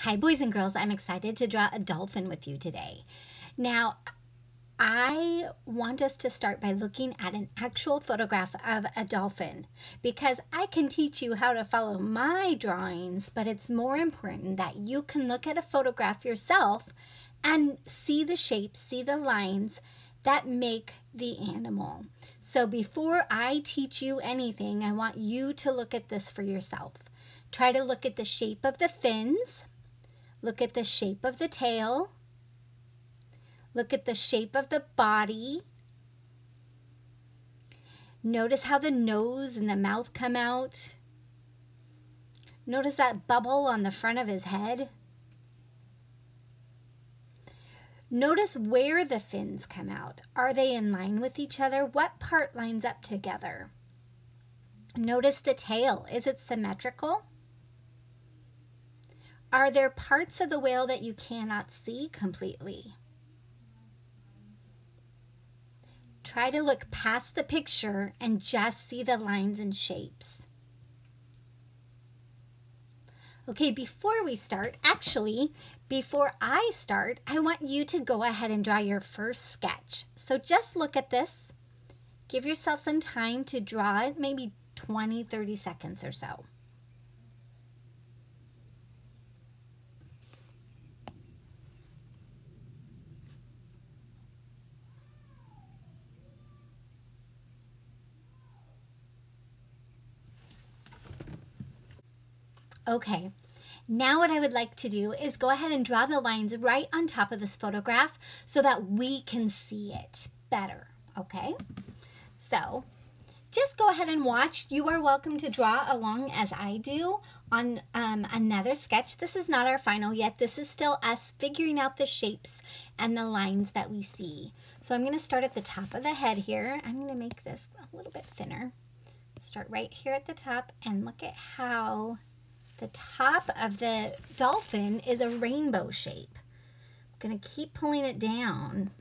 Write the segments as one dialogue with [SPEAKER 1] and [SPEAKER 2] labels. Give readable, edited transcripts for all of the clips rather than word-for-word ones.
[SPEAKER 1] Hi boys and girls, I'm excited to draw a dolphin with you today. Now, I want us to start by looking at an actual photograph of a dolphin because I can teach you how to follow my drawings, but it's more important that you can look at a photograph yourself and see the shapes, see the lines that make the animal. So before I teach you anything, I want you to look at this for yourself. Try to look at the shape of the fins. Look at the shape of the tail. Look at the shape of the body. Notice how the nose and the mouth come out. Notice that bubble on the front of his head. Notice where the fins come out. Are they in line with each other? What part lines up together? Notice the tail. Is it symmetrical? Are there parts of the whale that you cannot see completely? Try to look past the picture and just see the lines and shapes. Okay, before we start, before I start, I want you to go ahead and draw your first sketch. So just look at this. Give yourself some time to draw it, maybe 20, 30 seconds or so. Okay, now what I would like to do is go ahead and draw the lines right on top of this photograph so that we can see it better, okay? So just go ahead and watch. You are welcome to draw along as I do on another sketch. This is not our final yet. This is still us figuring out the shapes and the lines that we see. So I'm gonna start at the top of the head here. I'm gonna make this a little bit thinner. Start right here at the top and look at how the top of the dolphin is a rainbow shape. I'm going to keep pulling it down.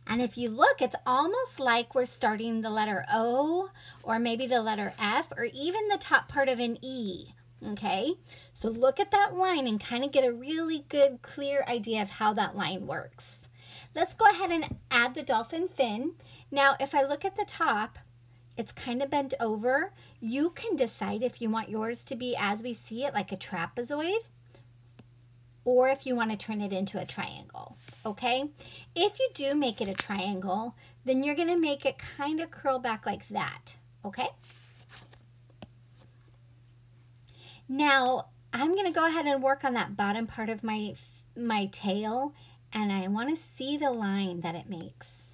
[SPEAKER 1] And if you look, it's almost like we're starting the letter O or maybe the letter F or even the top part of an E. Okay, so look at that line and kind of get a really good, clear idea of how that line works. Let's go ahead and add the dolphin fin. Now, if I look at the top, it's kind of bent over. You can decide if you want yours to be as we see it, like a trapezoid, or if you want to turn it into a triangle, okay? If you do make it a triangle, then you're going to make it kind of curl back like that, okay? Now, I'm going to go ahead and work on that bottom part of my tail, and I want to see the line that it makes.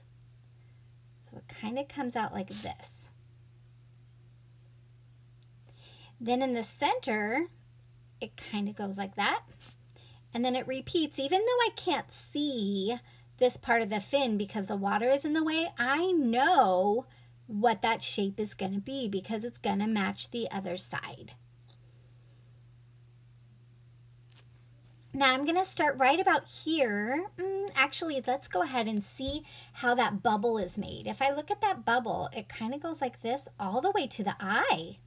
[SPEAKER 1] So it kind of comes out like this. Then in the center, it kind of goes like that. And then it repeats. Even though I can't see this part of the fin because the water is in the way, I know what that shape is going to be because it's going to match the other side. Now I'm going to start right about here. Actually, let's go ahead and see how that bubble is made. If I look at that bubble, it kind of goes like this all the way to the eye.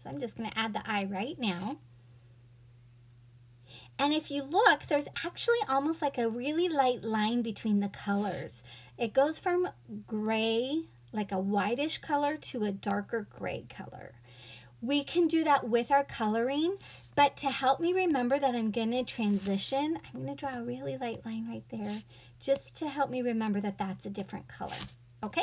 [SPEAKER 1] So I'm just going to add the eye right now. And if you look, there's actually almost like a really light line between the colors. It goes from gray, like a whitish color, to a darker gray color. We can do that with our coloring, but to help me remember that I'm going to transition, I'm going to draw a really light line right there, just to help me remember that that's a different color. Okay?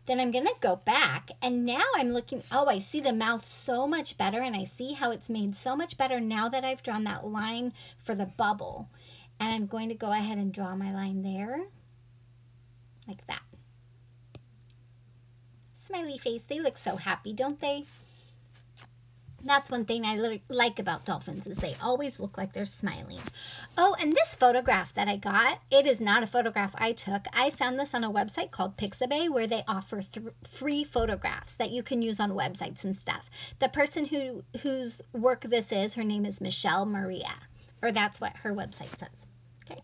[SPEAKER 1] Then I'm going to go back, and now I'm looking, oh, I see the mouth so much better, and I see how it's made so much better now that I've drawn that line for the bubble. And I'm going to go ahead and draw my line there, like that. Smiley face, they look so happy, don't they? That's one thing I like about dolphins is they always look like they're smiling. Oh, and this photograph that I got, it is not a photograph I took. I found this on a website called Pixabay where they offer free photographs that you can use on websites and stuff. The person whose work this is, her name is Michelle Maria, or that's what her website says. Okay.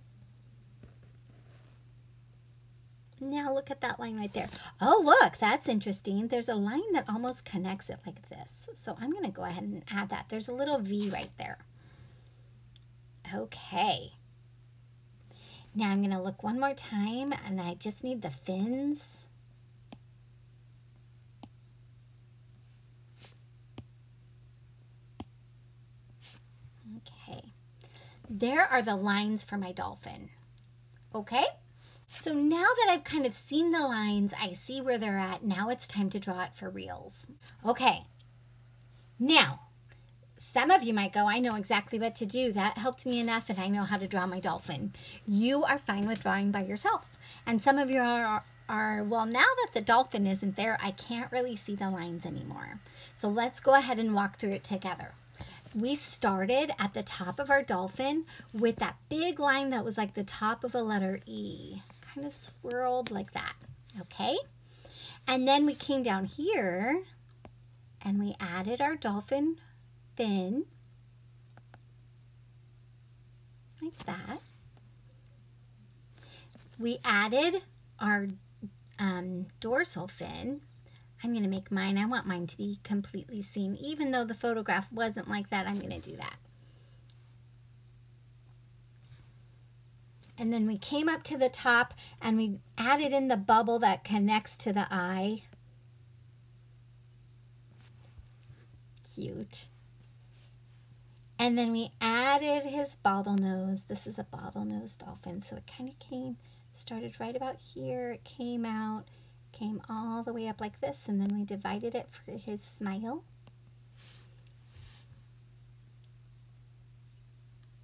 [SPEAKER 1] Now look at that line right there. Oh, look, that's interesting. There's a line that almost connects it like this. So I'm going to go ahead and add that. There's a little V right there. Okay. Now I'm going to look one more time, and I just need the fins. Okay. There are the lines for my dolphin. Okay? So now that I've kind of seen the lines, I see where they're at. Now it's time to draw it for reals. Okay. Now, some of you might go, I know exactly what to do. That helped me enough, and I know how to draw my dolphin. You are fine with drawing by yourself. And some of you are, well, now that the dolphin isn't there, I can't really see the lines anymore. So let's go ahead and walk through it together. We started at the top of our dolphin with that big line that was like the top of a letter E. Kind of swirled like that, okay? And then we came down here and we added our dolphin fin, like that. We added our dorsal fin. I'm going to make mine. I want mine to be completely seen. Even though the photograph wasn't like that, I'm going to do that. And then we came up to the top and we added in the bubble that connects to the eye. Cute. And then we added his bottlenose. This is a bottlenose dolphin, so it kind of started right about here. It came out, came all the way up like this, and then we divided it for his smile.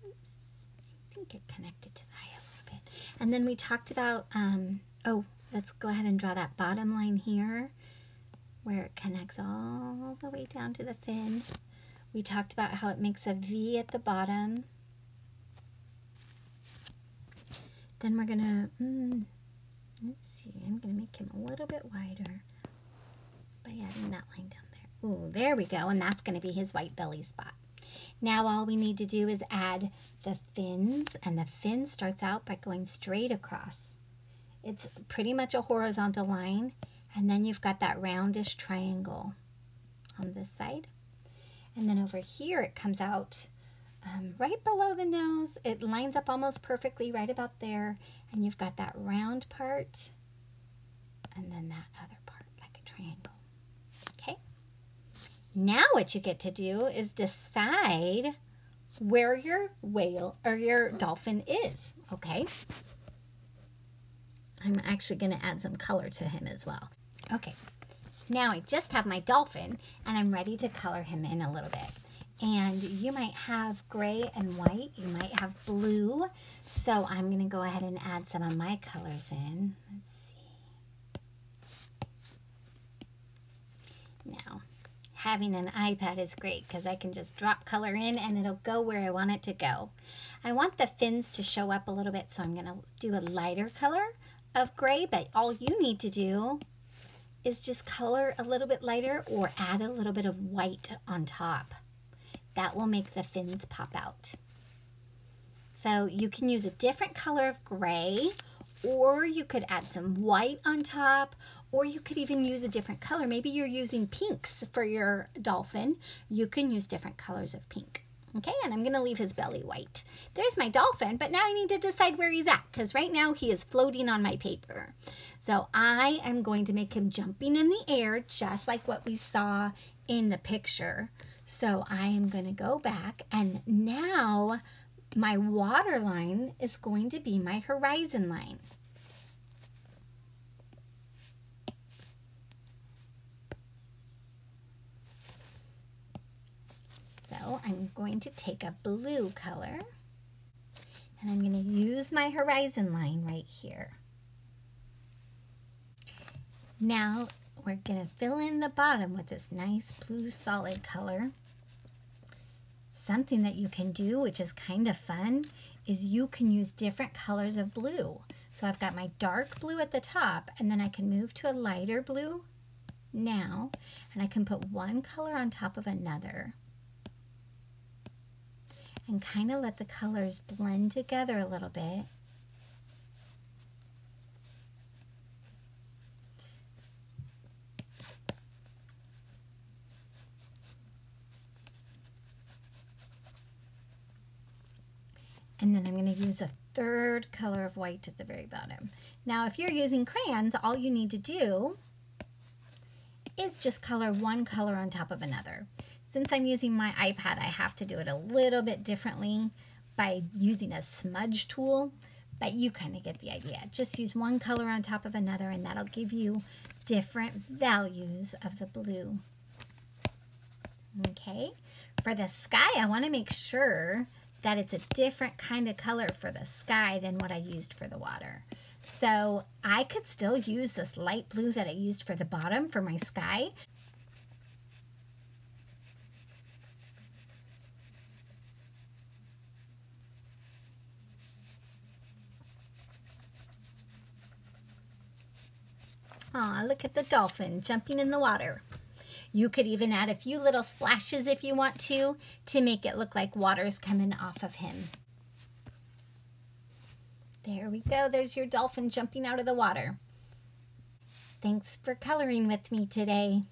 [SPEAKER 1] Oops. I think it connected to the eye a little bit. And then we talked about, oh, let's go ahead and draw that bottom line here where it connects all the way down to the fin. We talked about how it makes a V at the bottom. Then we're gonna, let's see, I'm gonna make him a little bit wider by adding that line down there. Ooh, there we go, and that's gonna be his white belly spot. Now all we need to do is add the fins, and the fin starts out by going straight across. It's pretty much a horizontal line, and then you've got that roundish triangle on this side. And then over here it comes out right below the nose. It lines up almost perfectly right about there. And you've got that round part and then that other part like a triangle. Okay. Now what you get to do is decide where your whale or your dolphin is. Okay. I'm actually going to add some color to him as well. Okay. Now I just have my dolphin and I'm ready to color him in a little bit. And you might have gray and white, you might have blue. So I'm going to go ahead and add some of my colors in. Let's see. Now, having an iPad is great because I can just drop color in and it'll go where I want it to go. I want the fins to show up a little bit, so I'm going to do a lighter color of gray, but all you need to do is just color a little bit lighter or add a little bit of white on top. That will make the fins pop out. So you can use a different color of gray, or you could add some white on top, or you could even use a different color. Maybe you're using pinks for your dolphin. You can use different colors of pink. Okay, and I'm gonna leave his belly white. There's my dolphin, but now I need to decide where he's at because right now he is floating on my paper. So I am going to make him jumping in the air just like what we saw in the picture. So I am gonna go back and now my water line is going to be my horizon line. So I'm going to take a blue color and I'm going to use my horizon line right here. Now we're going to fill in the bottom with this nice blue solid color. Something that you can do, which is kind of fun, is you can use different colors of blue. So I've got my dark blue at the top and then I can move to a lighter blue now, and I can put one color on top of another. And kind of let the colors blend together a little bit. And then I'm going to use a third color of white at the very bottom. Now, if you're using crayons, all you need to do is just color one color on top of another. Since I'm using my iPad, I have to do it a little bit differently by using a smudge tool, but you kind of get the idea. Just use one color on top of another, and that'll give you different values of the blue. Okay, for the sky, I want to make sure that it's a different kind of color for the sky than what I used for the water. So I could still use this light blue that I used for the bottom for my sky. Aw, look at the dolphin jumping in the water. You could even add a few little splashes if you want to make it look like water's coming off of him. There we go. There's your dolphin jumping out of the water. Thanks for coloring with me today.